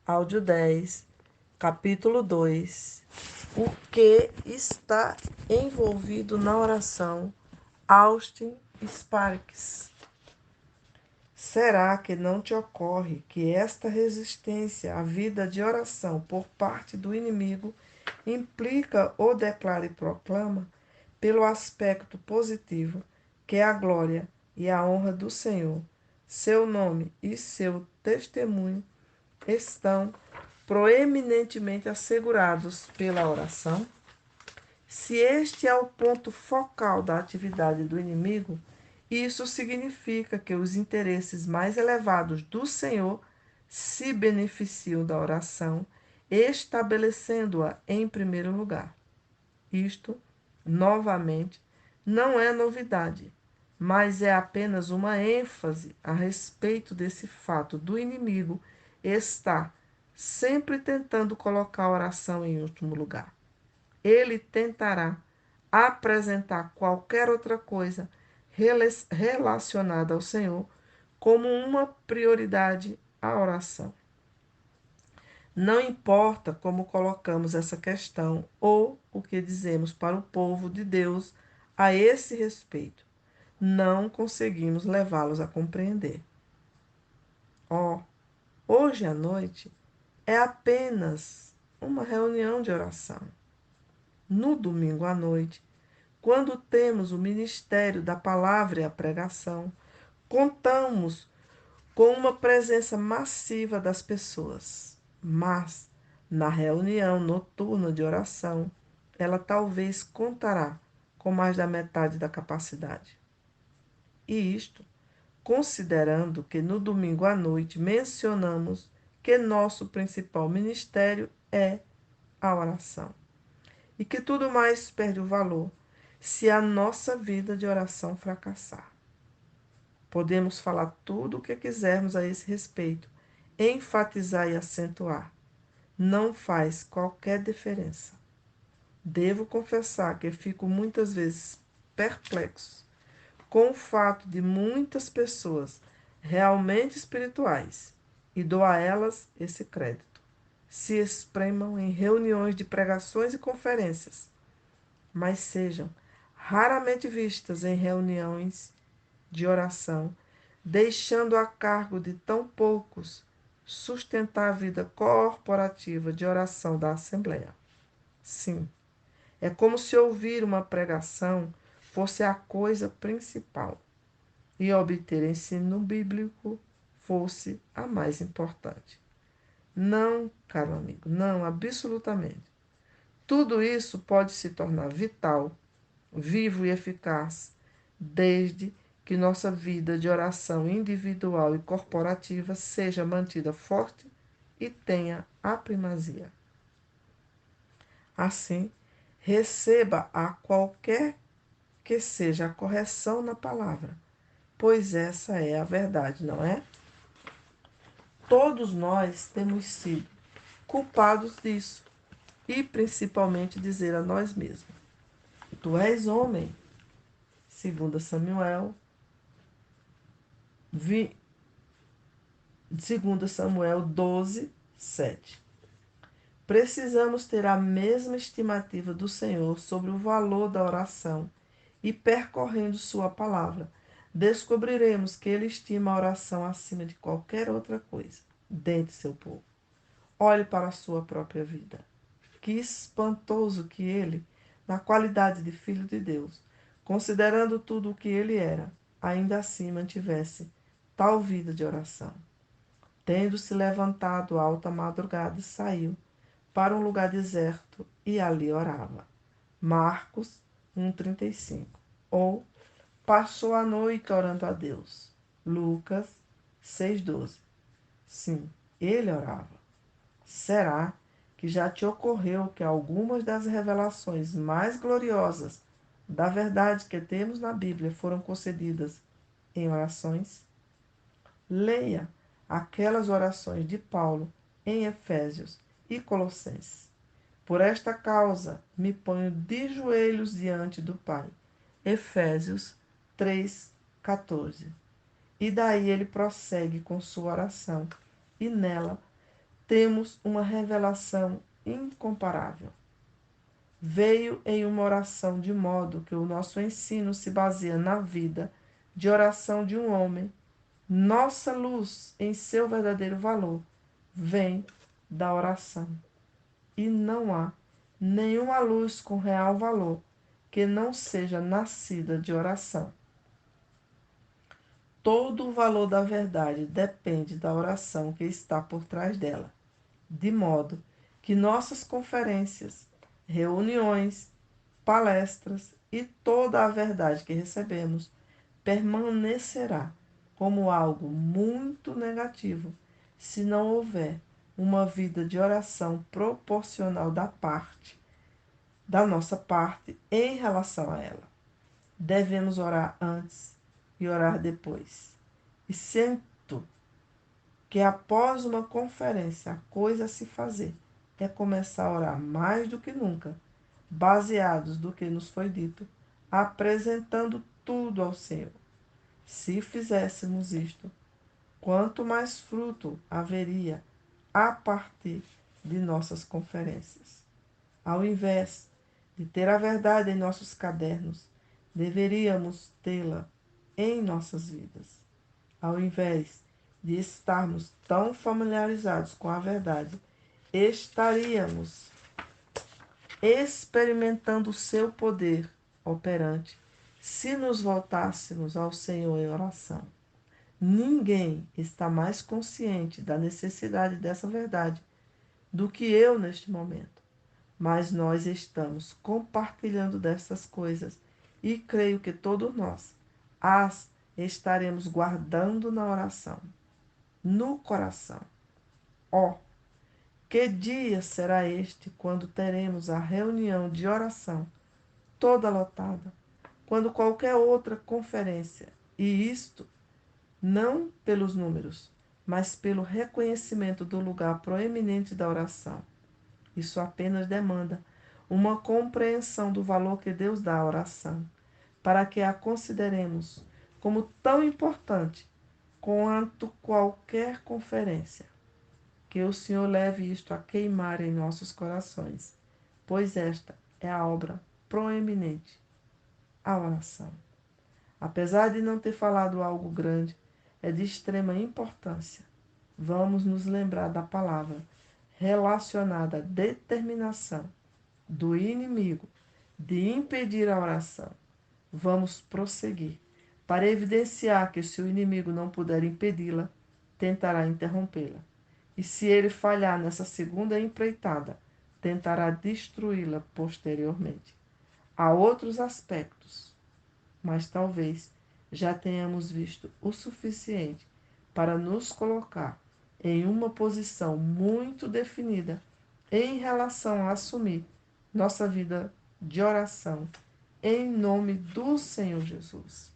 Áudio 10, capítulo 2. O que está envolvido na oração? Austin Sparks. Será que não te ocorre que esta resistência à vida de oração por parte do inimigo implica ou declara e proclama, pelo aspecto positivo, que a glória e a honra do Senhor, seu nome e seu testemunho estão proeminentemente assegurados pela oração? Se este é o ponto focal da atividade do inimigo, isso significa que os interesses mais elevados do Senhor se beneficiam da oração, estabelecendo-a em primeiro lugar. Isto, novamente, não é novidade, mas é apenas uma ênfase a respeito desse fato do inimigo estar sempre tentando colocar a oração em último lugar. Ele tentará apresentar qualquer outra coisa relacionada ao Senhor como uma prioridade à oração. Não importa como colocamos essa questão ou o que dizemos para o povo de Deus a esse respeito, não conseguimos levá-los a compreender. Hoje à noite é apenas uma reunião de oração. No domingo à noite, quando temos o ministério da palavra e a pregação, contamos com uma presença massiva das pessoas. Mas, na reunião noturna de oração, ela talvez contará com mais da metade da capacidade. E isto, considerando que no domingo à noite mencionamos que nosso principal ministério é a oração. E que tudo mais perde o valor se a nossa vida de oração fracassar. Podemos falar tudo o que quisermos a esse respeito, enfatizar e acentuar. Não faz qualquer diferença. Devo confessar que fico muitas vezes perplexo com o fato de muitas pessoas realmente espirituais, e dou a elas esse crédito, se espremam em reuniões de pregações e conferências, mas sejam raramente vistas em reuniões de oração, deixando a cargo de tão poucos sustentar a vida corporativa de oração da Assembleia. Sim, é como se ouvir uma pregação fosse a coisa principal e obter ensino bíblico fosse a mais importante. Não, caro amigo, não, absolutamente. Tudo isso pode se tornar vital, vivo e eficaz, desde que nossa vida de oração individual e corporativa seja mantida forte e tenha a primazia. Assim, receba a qualquer que seja a correção na palavra, pois essa é a verdade, não é? Todos nós temos sido culpados disso, e principalmente dizer a nós mesmos: tu és homem, 2 Samuel 12, 7. Precisamos ter a mesma estimativa do Senhor sobre o valor da oração e, percorrendo sua palavra, descobriremos que ele estima a oração acima de qualquer outra coisa dentre seu povo. Olhe para a sua própria vida. Que espantoso que ele, na qualidade de Filho de Deus, considerando tudo o que ele era, ainda assim mantivesse tal vida de oração. Tendo-se levantado à alta madrugada, saiu para um lugar deserto e ali orava. Marcos 1,35. Ou passou a noite orando a Deus. Lucas 6,12. Sim, ele orava. Será que já te ocorreu que algumas das revelações mais gloriosas da verdade que temos na Bíblia foram concedidas em orações? Leia aquelas orações de Paulo em Efésios e Colossenses. Por esta causa me ponho de joelhos diante do Pai. Efésios 3,14. E daí ele prossegue com sua oração, e nela temos uma revelação incomparável. Veio em uma oração de modo que o nosso ensino se baseia na vida de oração de um homem. Nossa luz, em seu verdadeiro valor, vem da oração. E não há nenhuma luz com real valor que não seja nascida de oração. Todo o valor da verdade depende da oração que está por trás dela, de modo que nossas conferências, reuniões, palestras e toda a verdade que recebemos permanecerá como algo muito negativo se não houver uma vida de oração proporcional da nossa parte em relação a ela. Devemos orar antes e orar depois. E sinto que após uma conferência a coisa a se fazer é começar a orar mais do que nunca, baseados do que nos foi dito, apresentando tudo ao Senhor. Se fizéssemos isto, quanto mais fruto haveria a partir de nossas conferências. Ao invés de ter a verdade em nossos cadernos, deveríamos tê-la em nossas vidas. Ao invés de estarmos tão familiarizados com a verdade, estaríamos experimentando o seu poder operante se nos voltássemos ao Senhor em oração. Ninguém está mais consciente da necessidade dessa verdade do que eu neste momento, mas nós estamos compartilhando dessas coisas e creio que todos nós as estaremos guardando na oração, no coração. Ó, que dia será este quando teremos a reunião de oração toda lotada, quando qualquer outra conferência, e isto não pelos números, mas pelo reconhecimento do lugar proeminente da oração. Isso apenas demanda uma compreensão do valor que Deus dá à oração, para que a consideremos como tão importante quanto qualquer conferência. Que o Senhor leve isto a queimar em nossos corações, pois esta é a obra proeminente, a oração. Apesar de não ter falado algo grande, é de extrema importância. Vamos nos lembrar da palavra relacionada à determinação do inimigo de impedir a oração. Vamos prosseguir para evidenciar que se o inimigo não puder impedi-la, tentará interrompê-la. E se ele falhar nessa segunda empreitada, tentará destruí-la posteriormente. Há outros aspectos, mas talvez já tenhamos visto o suficiente para nos colocar em uma posição muito definida em relação a assumir nossa vida de oração em nome do Senhor Jesus.